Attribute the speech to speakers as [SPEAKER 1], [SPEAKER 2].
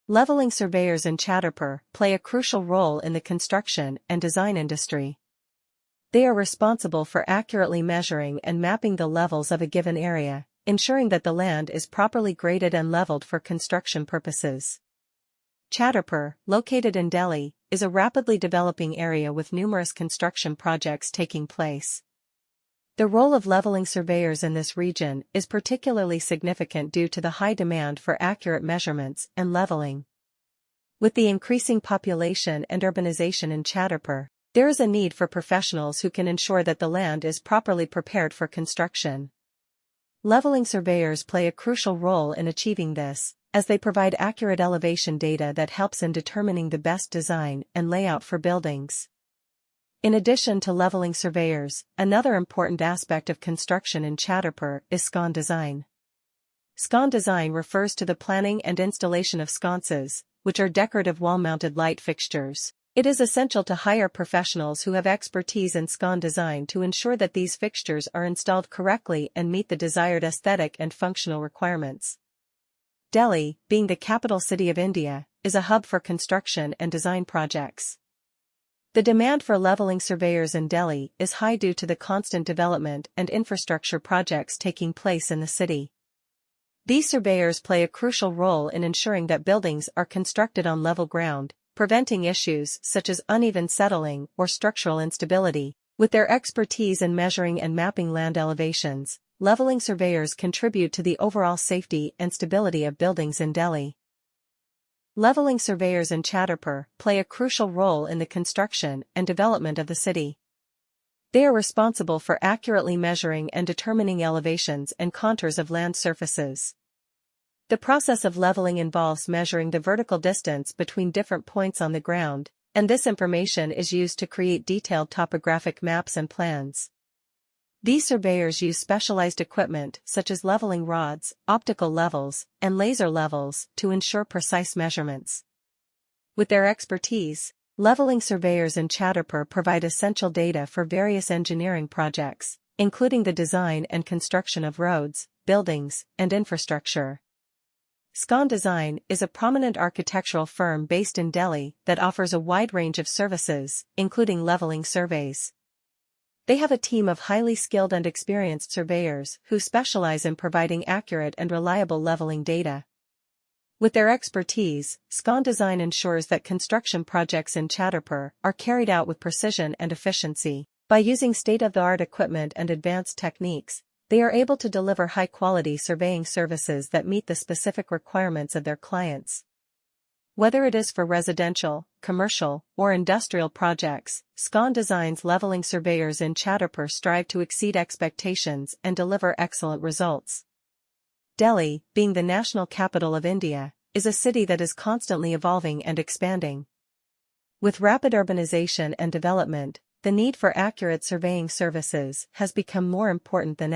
[SPEAKER 1] Leveling surveyors in Chattarpur play a crucial role in the construction and design industry. They are responsible for accurately measuring and mapping the levels of a given area, ensuring that the land is properly graded and leveled for construction purposes. Chattarpur, located in Delhi, is a rapidly developing area with numerous construction projects taking place. The role of leveling surveyors in this region is particularly significant due to the high demand for accurate measurements and leveling. With the increasing population and urbanization in Chattarpur, there is a need for professionals who can ensure that the land is properly prepared for construction. Leveling surveyors play a crucial role in achieving this, as they provide accurate elevation data that helps in determining the best design and layout for buildings. In addition to leveling surveyors, another important aspect of construction in Chattarpur is Scon Design. Scon Design refers to the planning and installation of sconces, which are decorative wall-mounted light fixtures. It is essential to hire professionals who have expertise in Scon Design to ensure that these fixtures are installed correctly and meet the desired aesthetic and functional requirements. Delhi, being the capital city of India, is a hub for construction and design projects. The demand for leveling surveyors in Delhi is high due to the constant development and infrastructure projects taking place in the city. These surveyors play a crucial role in ensuring that buildings are constructed on level ground, preventing issues such as uneven settling or structural instability. With their expertise in measuring and mapping land elevations, leveling surveyors contribute to the overall safety and stability of buildings in Delhi. Leveling surveyors in Chattarpur play a crucial role in the construction and development of the city. They are responsible for accurately measuring and determining elevations and contours of land surfaces. The process of leveling involves measuring the vertical distance between different points on the ground, and this information is used to create detailed topographic maps and plans. These surveyors use specialized equipment such as leveling rods, optical levels, and laser levels to ensure precise measurements. With their expertise, leveling surveyors in Chattarpur provide essential data for various engineering projects, including the design and construction of roads, buildings, and infrastructure. Scon Design is a prominent architectural firm based in Delhi that offers a wide range of services, including leveling surveys. They have a team of highly skilled and experienced surveyors who specialize in providing accurate and reliable leveling data. With their expertise, Scon Design ensures that construction projects in Chattarpur are carried out with precision and efficiency. By using state-of-the-art equipment and advanced techniques, they are able to deliver high-quality surveying services that meet the specific requirements of their clients. Whether it is for residential, commercial, or industrial projects, Scon Design's leveling surveyors in Chattarpur strive to exceed expectations and deliver excellent results. Delhi, being the national capital of India, is a city that is constantly evolving and expanding. With rapid urbanization and development, the need for accurate surveying services has become more important than ever.